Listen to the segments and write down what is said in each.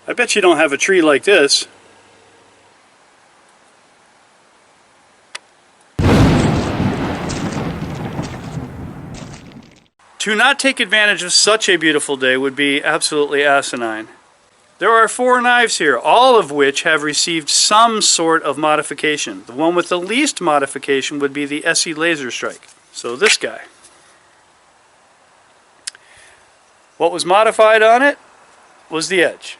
I bet you don't have a tree like this. To not take advantage of such a beautiful day would be absolutely asinine. There are 4 knives here, all of which have received some sort of modification. The one with the least modification would be the ESEE Laser Strike. So this guy. What was modified on it was the edge.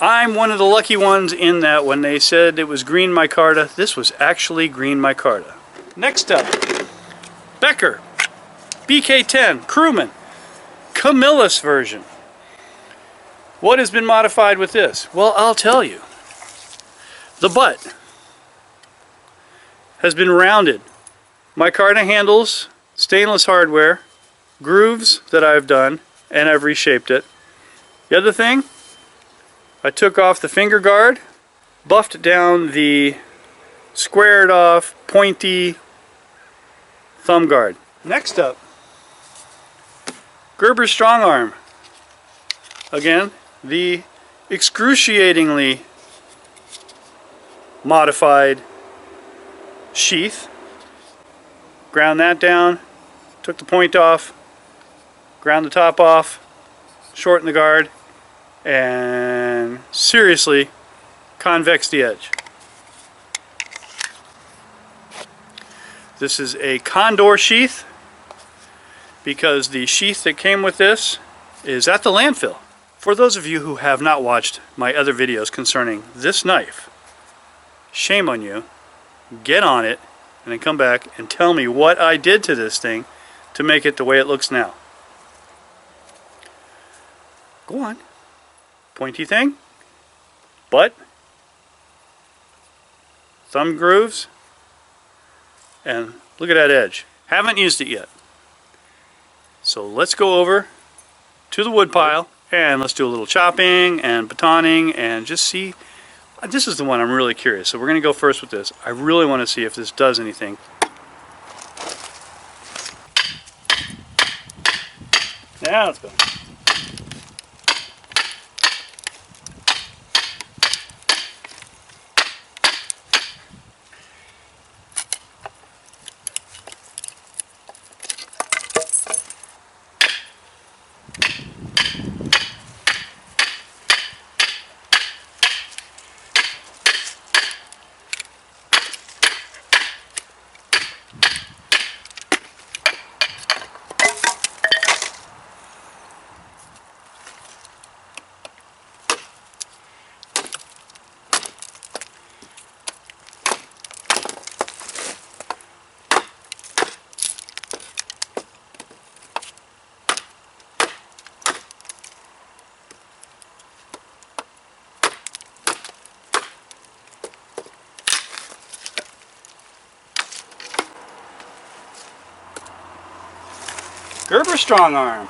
I'm one of the lucky ones in that when they said it was green micarta, this was actually green micarta. Next up, Becker BK-10 Crewman Camillus version. What has been modified with this? Well, I'll tell you. The butt has been rounded. Micarta handles, stainless hardware, grooves that I've done, and I've reshaped it. The other thing, I took off the finger guard, buffed down the squared off, pointy thumb guard. Next up, Gerber Strongarm. Again, the excruciatingly modified sheath. Ground that down, took the point off, ground the top off, shortened the guard, and seriously convex the edge. This is a condor sheath because the sheath that came with this is at the landfill. For those of you who have not watched my other videos concerning this knife, shame on you. Get on it and then come back and tell me what I did to this thing to make it the way it looks now. Go on. Pointy thing, butt, thumb grooves, and look at that edge. Haven't used it yet. So let's go over to the wood pile and let's do a little chopping and batoning and just see. This is the one I'm really curious. So we're going to go first with this. I really want to see if this does anything. Now let's go. Gerber Strongarm.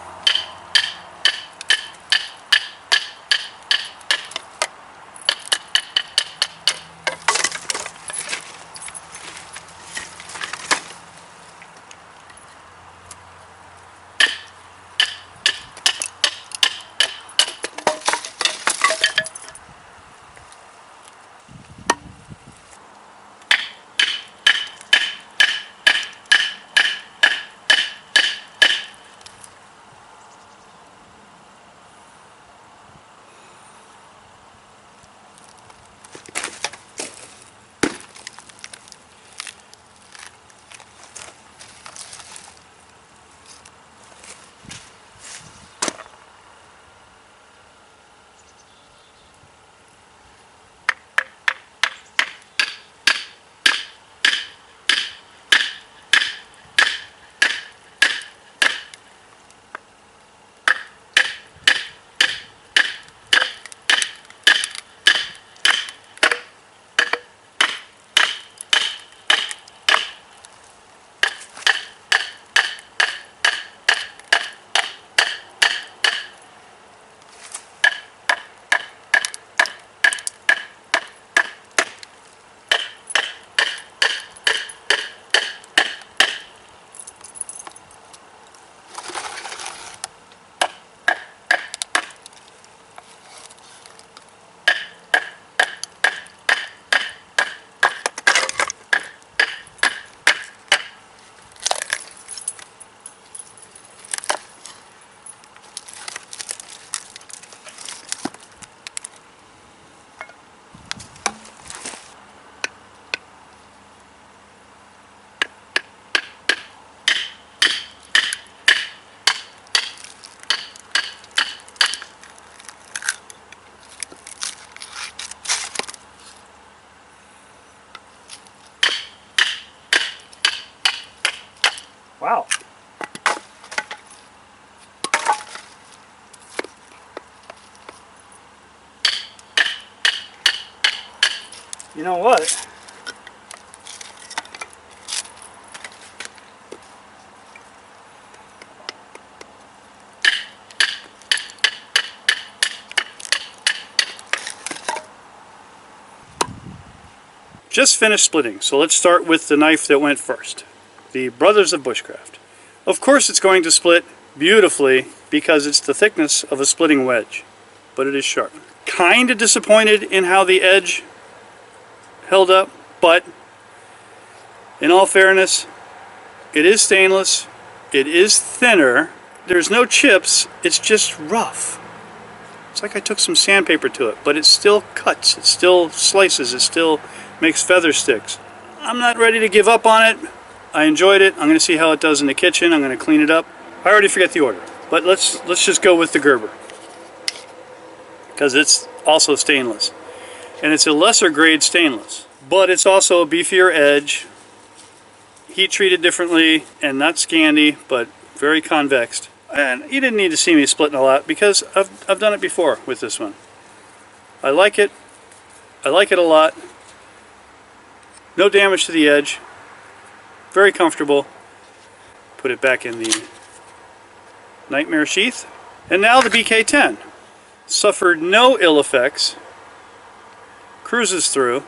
You know what? Just finished splitting, so let's start with the knife that went first. The Brothers of Bushcraft. Of course it's going to split beautifully because it's the thickness of a splitting wedge, but it is sharp. Kind of disappointed in how the edge held up, but in all fairness, it is stainless, it is thinner, there's no chips, it's just rough. It's like I took some sandpaper to it, but it still cuts, it still slices, it still makes feather sticks. I'm not ready to give up on it. I enjoyed it. I'm going to see how it does in the kitchen. I'm going to clean it up. I already forget the order, but let's just go with the Gerber because it's also stainless, and it's a lesser grade stainless, but it's also a beefier edge, heat treated differently, and not Scandi, but very convexed. And you didn't need to see me splitting a lot because I've done it before with this one. I like it. I like it a lot. No damage to the edge. Very comfortable. Put it back in the Nightmare sheath. And now the BK-10. Suffered no ill effects. Cruises through.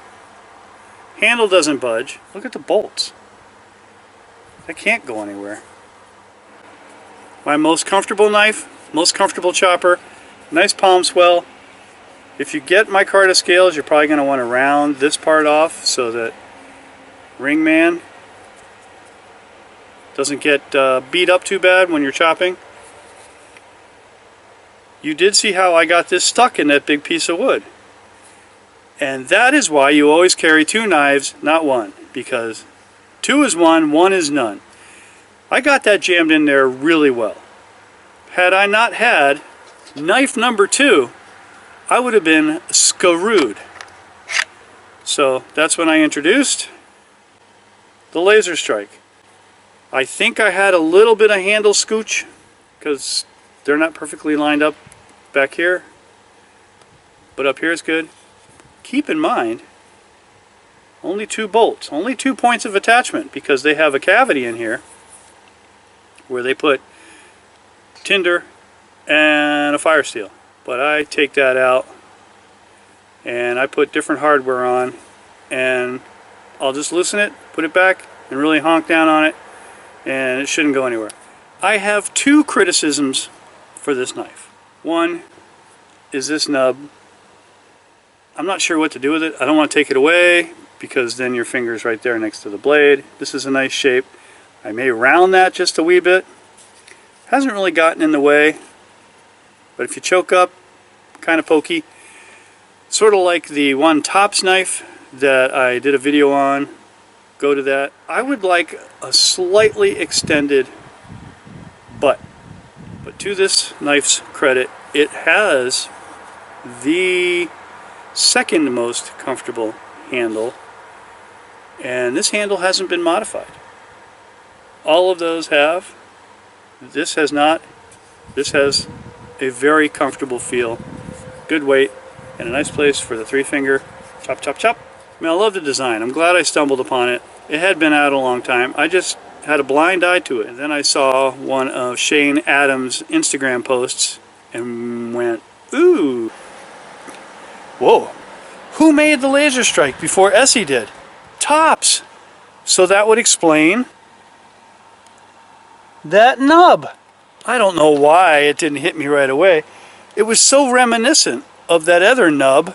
Handle doesn't budge. Look at the bolts. That can't go anywhere. My most comfortable knife, most comfortable chopper. Nice palm swell. If you get micarta scales, you're probably going to want to round this part off so that ring man doesn't get beat up too bad when you're chopping. You did see how I got this stuck in that big piece of wood. And that is why you always carry two knives, not one. Because two is one, one is none. I got that jammed in there really well. Had I not had knife number 2, I would have been screwed. So that's when I introduced the Laser Strike. I think I had a little bit of handle scooch because they're not perfectly lined up back here, but up here is good. Keep in mind, only 2 bolts, only 2 points of attachment because they have a cavity in here where they put tinder and a fire steel. But I take that out and I put different hardware on, and I'll just loosen it, put it back, and really honk down on it, and it shouldn't go anywhere. I have 2 criticisms for this knife. One is this nub. I'm not sure what to do with it. I don't want to take it away because then your finger's right there next to the blade. This is a nice shape. I may round that just a wee bit. Hasn't really gotten in the way, but if you choke up, kind of pokey. Sort of like the one Tops knife that I did a video on. Go to that. I would like a slightly extended butt. But to this knife's credit, it has the second most comfortable handle, and this handle hasn't been modified. All of those have. This has not. This has a very comfortable feel, good weight, and a nice place for the 3-finger chop, chop, chop. I mean, I love the design. I'm glad I stumbled upon it. It had been out a long time. I just had a blind eye to it. And then I saw one of Shane Adams' Instagram posts and went, ooh. Whoa. Who made the Laser Strike before ESEE did? Tops. So that would explain that nub. I don't know why it didn't hit me right away. It was so reminiscent of that other nub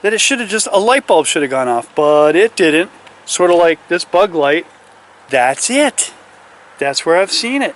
that it should have just, a light bulb should have gone off, but it didn't. Sort of like this bug light. That's it. That's where I've seen it.